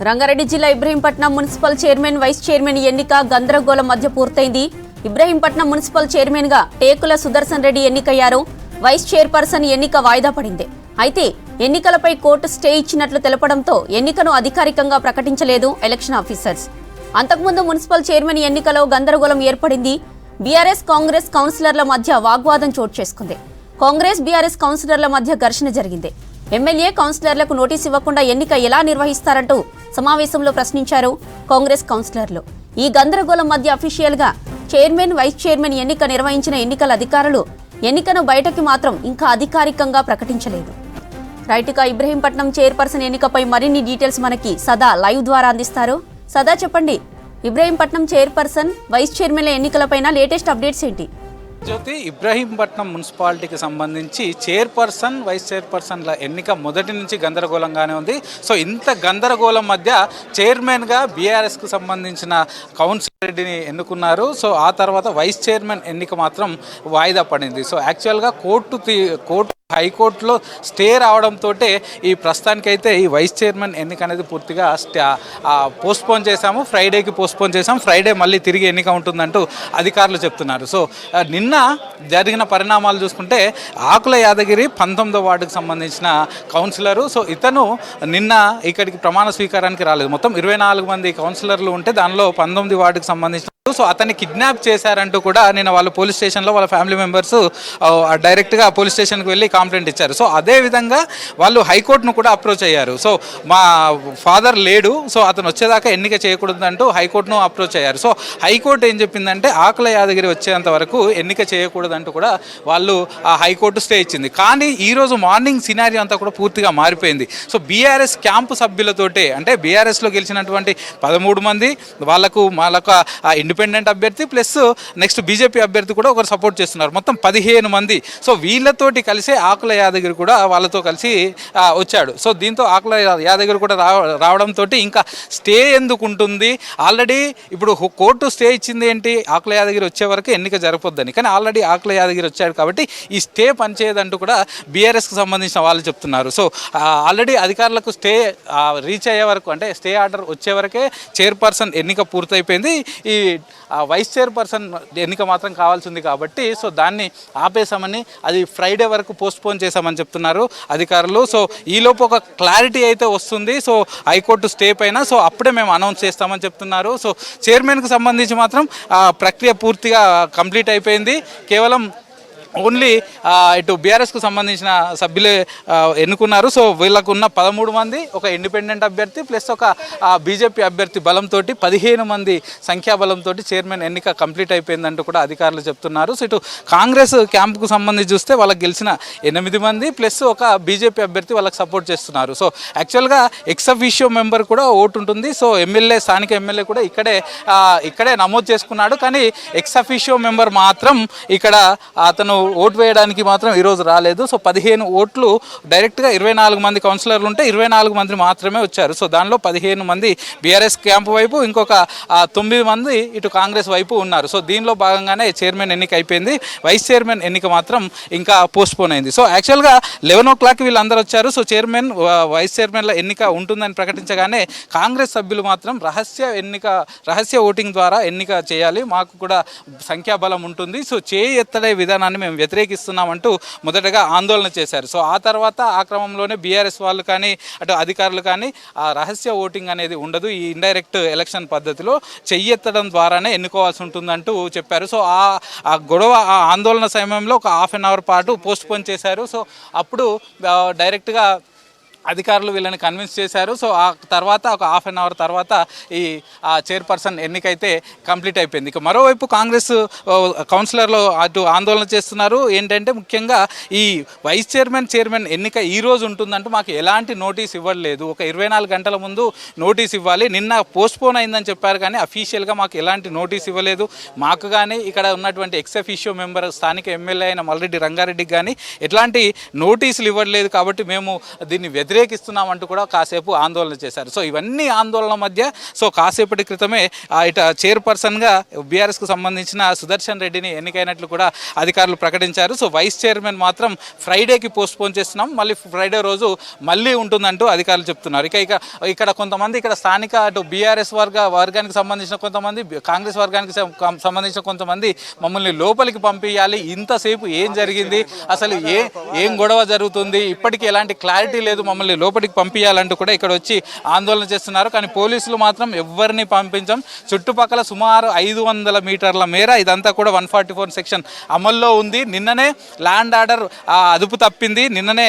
రంగారెడ్డి జిల్లా Ibrahimpatnam municipal chairman vice chairman ఎన్నిక గందరగోళం మధ్య పూర్తయింది. ఇబ్రహీంపట్నం మున్సిపల్ చైర్మన్ గా టేకుల సుదర్శన్ రెడ్డి ఎన్నికయ్యారు. వైస్ చైర్పర్సన్ ఎన్నిక వాయిదా పడింది. అయితే ఎన్నికలపై కోర్టు స్టే ఇచ్చినట్లు తెలపడంతో ఎన్నికను అధికారికంగా ప్రకటించలేదు ఎలక్షన్ ఆఫీసర్స్. అంతకుముందు మున్సిపల్ చైర్మన్ ఎన్నికలో గందరగోళం ఏర్పడింది. బీఆర్ఎస్ కాంగ్రెస్ కౌన్సిలర్ల మధ్య వాగ్వాదం చోటు చేసుకుంది. కాంగ్రెస్ బీఆర్ఎస్ కౌన్సిలర్ల మధ్య ఘర్షణ జరిగింది. ఎమ్మెల్యే కౌన్సిలర్లకు నోటీసు ఇవ్వకుండా ఎన్నిక ఎలా నిర్వహిస్తారంటూ సమావేశంలో ప్రశ్నించారు కాంగ్రెస్ కౌన్సిలర్లు. ఈ గందరగోళం మధ్య అఫీషియల్ గా చైర్మన్ వైస్ చైర్మన్ ఎన్నిక నిర్వహించిన ఎన్నికల అధికారులు ఎన్నికను బయటకి మాత్రం ఇంకా అధికారికంగా ప్రకటించలేదు. రైట్గా ఇబ్రహీంపట్నం చైర్పర్సన్ ఎన్నికపై మరిన్ని డీటెయిల్స్ మనకి సదా లైవ్ ద్వారా అందిస్తారు. సదా చెప్పండి, ఇబ్రహీంపట్నం చైర్పర్సన్ వైస్ చైర్మన్ల ఎన్నికలపైన లేటెస్ట్ అప్డేట్స్ ఏంటి? జ్యోతి, ఇబ్రహీంపట్నం మున్సిపాలిటీకి సంబంధించి చైర్పర్సన్ వైస్ చైర్పర్సన్ల ఎన్నిక మొదటి నుంచి గందరగోళంగానే ఉంది. సో ఇంత గందరగోళం మధ్య చైర్మన్గా బీఆర్ఎస్కు సంబంధించిన కౌన్సిలర్ రెడ్డిని ఎన్నుకున్నారు. సో ఆ తర్వాత వైస్ చైర్మన్ ఎన్నిక మాత్రం వాయిదా పడింది. సో యాక్చువల్గా కోర్టు హైకోర్టులో స్టే రావడంతో ఈ ప్రస్తుతానికైతే ఈ వైస్ చైర్మన్ ఎన్నిక అనేది పూర్తిగా పోస్ట్పోన్ చేశాము. ఫ్రైడేకి పోస్ట్పోన్ చేశాము. ఫ్రైడే మళ్ళీ తిరిగి ఎన్నిక ఉంటుందంటూ అధికారులు చెప్తున్నారు. సో నిన్న జరిగిన పరిణామాలు చూసుకుంటే ఆకుల యాదగిరి 19వ వార్డుకు సంబంధించిన కౌన్సిలరు. సో ఇతను నిన్న ఇక్కడికి ప్రమాణ స్వీకారానికి రాలేదు. మొత్తం 24 మంది కౌన్సిలర్లు ఉంటే దానిలో 19 వార్డుకు సంబంధించిన సో అతన్ని కిడ్నాప్ చేశారంటూ కూడా నిన్న వాళ్ళు పోలీస్ స్టేషన్లో వాళ్ళ ఫ్యామిలీ మెంబర్స్ డైరెక్ట్గా పోలీస్ స్టేషన్కి వెళ్ళి కంప్లైంట్ ఇచ్చారు. సో అదేవిధంగా వాళ్ళు హైకోర్టును కూడా అప్రోచ్ అయ్యారు. సో మా ఫాదర్ లేడు, సో అతను వచ్చేదాకా ఎన్నిక చేయకూడదంటూ హైకోర్టును అప్రోచ్ అయ్యారు. సో హైకోర్టు ఏం చెప్పిందంటే ఆకుల యాదగిరి వచ్చేంత వరకు ఎన్నిక చేయకూడదంటూ కూడా వాళ్ళు ఆ హైకోర్టు స్టే ఇచ్చింది. కానీ ఈరోజు మార్నింగ్ సినారియో అంతా కూడా పూర్తిగా మారిపోయింది. సో బీఆర్ఎస్ క్యాంపు సభ్యులతోటే, అంటే బీఆర్ఎస్లో గెలిచినటువంటి 13 మంది వాళ్ళకు ఇండిపెండెంట్ అభ్యర్థి ప్లస్ నెక్స్ట్ బీజేపీ అభ్యర్థి కూడా ఒకరు సపోర్ట్ చేస్తున్నారు. మొత్తం 15 మంది. సో వీళ్ళతోటి కలిసే ఆకుల యాదగిరి కూడా వాళ్ళతో కలిసి వచ్చాడు. సో దీంతో ఆకుల యాదగిరి కూడా రావడంతో ఇంకా స్టే ఎందుకు ఉంటుంది? ఆల్రెడీ ఇప్పుడు కోర్టు స్టే ఇచ్చింది ఏంటి, ఆకుల యాదగిరి వచ్చే వరకు ఎన్నిక జరగొద్దని. కానీ ఆల్రెడీ ఆకుల యాదగిరి వచ్చాడు కాబట్టి ఈ స్టే పనిచేయదంటూ కూడా బీఆర్ఎస్కి సంబంధించిన వాళ్ళు చెప్తున్నారు. సో ఆల్రెడీ అధికారులకు స్టే రీచ్ అయ్యే వరకు, అంటే స్టే ఆర్డర్ వచ్చే వరకే చైర్పర్సన్ ఎన్నిక పూర్తయిపోయింది. ఈ వైస్ చైర్పర్సన్ ఎన్నిక మాత్రం కావాల్సి ఉంది కాబట్టి సో దాన్ని ఆపేసామని, అది ఫ్రైడే వరకు పోస్ట్పోన్ చేశామని చెప్తున్నారు అధికారులు. సో ఈలోపు ఒక క్లారిటీ అయితే వస్తుంది. సో హైకోర్టు స్టే పైన సో అప్పుడే మేము అనౌన్స్ చేస్తామని చెప్తున్నారు. సో చైర్మన్కి సంబంధించి మాత్రం ప్రక్రియ పూర్తిగా కంప్లీట్ అయిపోయింది. కేవలం ఓన్లీ ఇటు బీఆర్ఎస్కు సంబంధించిన సభ్యులే ఎన్నుకున్నారు. సో వీళ్ళకు ఉన్న 13 మంది, ఒక ఇండిపెండెంట్ అభ్యర్థి ప్లస్ ఒక బీజేపీ అభ్యర్థి బలంతో 15 మంది సంఖ్యాబలంతో చైర్మన్ ఎన్నిక కంప్లీట్ అయిపోయిందంటూ కూడా అధికారులు చెప్తున్నారు. సో ఇటు కాంగ్రెస్ క్యాంపుకు సంబంధించి చూస్తే వాళ్ళకి గెలిచిన 8 మంది ప్లస్ ఒక బీజేపీ అభ్యర్థి వాళ్ళకి సపోర్ట్ చేస్తున్నారు. సో యాక్చువల్గా ఎక్స్ అఫీషియో మెంబర్ కూడా ఓటు ఉంటుంది. సో ఎమ్మెల్యే, స్థానిక ఎమ్మెల్యే కూడా ఇక్కడే నమోదు చేసుకున్నాడు. కానీ ఎక్స్ అఫీషియో మెంబర్ మాత్రం ఇక్కడ అతను ఓటు వేయడానికి మాత్రం ఈరోజు రాలేదు. సో 15 ఓట్లు డైరెక్ట్గా 24 మంది కౌన్సిలర్లు ఉంటే 24 మంది మాత్రమే వచ్చారు. సో దానిలో 15 మంది బీఆర్ఎస్ క్యాంపు వైపు, ఇంకొక 9 మంది ఇటు కాంగ్రెస్ వైపు ఉన్నారు. సో దీనిలో భాగంగానే చైర్మన్ ఎన్నిక అయిపోయింది. వైస్ చైర్మన్ ఎన్నిక మాత్రం ఇంకా పోస్ట్పోన్ అయింది. సో యాక్చువల్గా 11 o'clock వీళ్ళందరూ వచ్చారు. సో చైర్మన్ వైస్ చైర్మన్ల ఎన్నిక ఉంటుందని ప్రకటించగానే కాంగ్రెస్ సభ్యులు మాత్రం రహస్య ఓటింగ్ ద్వారా ఎన్నిక చేయాలి, మాకు కూడా సంఖ్యాబలం ఉంటుంది, సో చేయి ఎత్తడే విధానాన్ని మేము వ్యతిరేకిస్తున్నామంటూ మొదటగా ఆందోళన చేశారు. సో ఆ తర్వాత ఆ క్రమంలోనే బీఆర్ఎస్ వాళ్ళు కానీ అటు అధికారులు కానీ ఆ రహస్య ఓటింగ్ అనేది ఉండదు, ఈ ఇండైరెక్ట్ ఎలక్షన్ పద్ధతిలో చెయ్యెత్తడం ద్వారానే ఎన్నుకోవాల్సి ఉంటుందంటూ చెప్పారు. సో ఆ గొడవ, ఆ ఆందోళన సమయంలో ఒక హాఫ్ అన్ అవర్ పాటు పోస్ట్పోన్ చేశారు. సో అప్పుడు డైరెక్ట్గా అధికారులు వీళ్ళని కన్విన్స్ చేశారు. సో ఆ తర్వాత ఒక హాఫ్ అన్ అవర్ తర్వాత ఈ చైర్పర్సన్ ఎన్నికైతే కంప్లీట్ అయిపోయింది. ఇక మరోవైపు కాంగ్రెస్ కౌన్సిలర్లు అటు ఆందోళన చేస్తున్నారు. ఏంటంటే ముఖ్యంగా ఈ వైస్ చైర్మన్ ఎన్నిక ఈ రోజు ఉంటుందంటూ మాకు ఎలాంటి నోటీస్ ఇవ్వలేదు. ఒక 24 గంటల ముందు నోటీస్ ఇవ్వాలి. నిన్న పోస్ట్పోన్ అయిందని చెప్పారు కానీ అఫీషియల్గా మాకు ఎలాంటి నోటీస్ ఇవ్వలేదు. మాకు కానీ ఇక్కడ ఉన్నటువంటి ఎక్స్ అఫీషియో మెంబర్ స్థానిక ఎమ్మెల్యే అయిన మల్రెడ్డి రంగారెడ్డికి కానీ ఎట్లాంటి నోటీసులు ఇవ్వలేదు. కాబట్టి మేము దీన్ని వ్యతిరేకిస్తున్నామంటూ కూడా కాసేపు ఆందోళన చేశారు. సో ఇవన్నీ ఆందోళన మధ్య సో కాసేపటి క్రితమే ఇట చైర్పర్సన్గా బీఆర్ఎస్కు సంబంధించిన సుదర్శన్ రెడ్డిని ఎన్నికైనట్లు కూడా అధికారులు ప్రకటించారు. సో వైస్ చైర్మన్ మాత్రం ఫ్రైడేకి పోస్ట్పోన్ చేస్తున్నాం, మళ్ళీ ఫ్రైడే రోజు మళ్ళీ ఉంటుందంటూ అధికారులు చెప్తున్నారు. ఇక్కడ కొంతమంది ఇక్కడ స్థానిక అటు బీఆర్ఎస్ వర్గానికి సంబంధించిన కొంతమంది, కాంగ్రెస్ వర్గానికి సంబంధించిన కొంతమంది మమ్మల్ని లోపలికి పంపించాలి, ఇంతసేపు ఏం జరిగింది, అసలు ఏం గొడవ జరుగుతుంది, ఇప్పటికీ ఎలాంటి క్లారిటీ లేదు, మమ్మల్ని లోపలికి పంపించాలంటూ కూడా ఇక్కడ వచ్చి ఆందోళన చేస్తున్నారు. కానీ పోలీసులు మాత్రం ఎవరిని పంపించం. చుట్టుపక్కల సుమారు 500 మీటర్ల మేర ఇదంతా కూడా 144 సెక్షన్ అమల్లో ఉంది. నిన్ననే ల్యాండ్ ఆర్డర్ అదుపు తప్పింది. నిన్ననే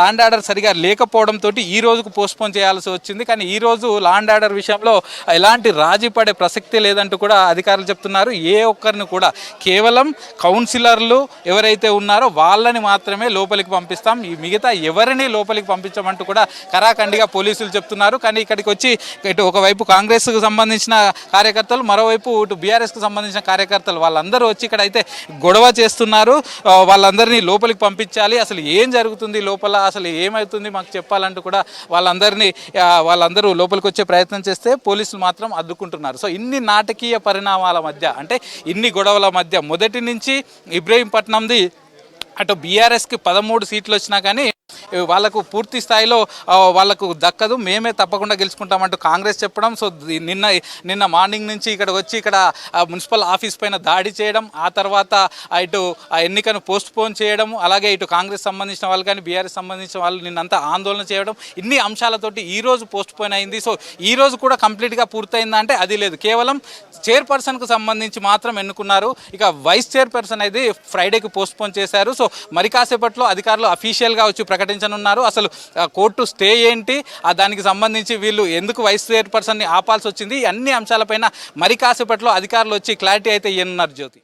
ల్యాండ్ ఆర్డర్ సరిగా లేకపోవడంతో ఈ రోజుకు పోస్ట్పోన్ చేయాల్సి వచ్చింది. కానీ ఈ రోజు ల్యాండ్ ఆర్డర్ విషయంలో ఎలాంటి రాజీ పడే ప్రసక్తే లేదంటూ కూడా అధికారులు చెప్తున్నారు. ఏ ఒక్కరిని కూడా కేవలం కౌన్సిలర్లు ఎవరైతే ఉన్నారో వాళ్ళని మాత్రమే లోపలికి పంపిస్తాం, ఈ మిగతా ఎవరిని లోపలికి పంపించమంటూ కూడా కరాఖండిగా పోలీసులు చెప్తున్నారు. కానీ ఇక్కడికి వచ్చి ఇటు ఒకవైపు కాంగ్రెస్కు సంబంధించిన కార్యకర్తలు, మరోవైపు ఇటు బీఆర్ఎస్కు సంబంధించిన కార్యకర్తలు వాళ్ళందరూ వచ్చి ఇక్కడ అయితే గొడవ చేస్తున్నారు. వాళ్ళందరినీ లోపలికి పంపించాలి, అసలు ఏం జరుగుతుంది లోపల, అసలు ఏమవుతుంది మాకు చెప్పాలంటూ కూడా వాళ్ళందరూ లోపలికి వచ్చే ప్రయత్నం చేస్తే పోలీసులు మాత్రం అడ్డుకుంటున్నారు. సో ఇన్ని నాటకీయ పరిణామాల మధ్య, అంటే ఇన్ని గొడవల మధ్య మొదటి నుంచి ఇబ్రహీంపట్నంది అటు బీఆర్ఎస్కి 13 సీట్లు వచ్చినా కానీ వాళ్ళకు పూర్తి స్థాయిలో వాళ్ళకు దక్కదు, మేమే తప్పకుండా గెలుచుకుంటామంటూ కాంగ్రెస్ చెప్పడం. సో నిన్న మార్నింగ్ నుంచి ఇక్కడ వచ్చి ఇక్కడ మున్సిపల్ ఆఫీస్ పైన దాడి చేయడం, ఆ తర్వాత ఇటు ఆ ఎన్నికను పోస్ట్పోన్ చేయడం, అలాగే ఇటు కాంగ్రెస్ సంబంధించిన వాళ్ళు కానీ బీఆర్ఎస్ సంబంధించిన వాళ్ళు నిన్నంతా ఆందోళన చేయడం, ఇన్ని అంశాలతోటి ఈ రోజు పోస్ట్పోన్ అయింది. సో ఈ రోజు కూడా కంప్లీట్గా పూర్తయిందా అంటే అది లేదు, కేవలం చైర్పర్సన్కు సంబంధించి మాత్రం ఎన్నుకున్నారు. ఇక వైస్ చైర్పర్సన్ అయితే ఫ్రైడేకి పోస్ట్పోన్ చేశారు. సో మరి కాసేపట్లో అధికారులు అఫీషియల్గా వచ్చి ప్రకటించనున్నారు. అసలు కోర్టు స్టే ఏంటి, దానికి సంబంధించి వీళ్ళు ఎందుకు వైస్ చైర్పర్సన్ని ఆపాల్సి వచ్చింది, అన్ని అంశాలపైన మరి కాసేపట్లో అధికారులు వచ్చి క్లారిటీ అయితే ఇవ్వనున్నారు. జ్యోతి.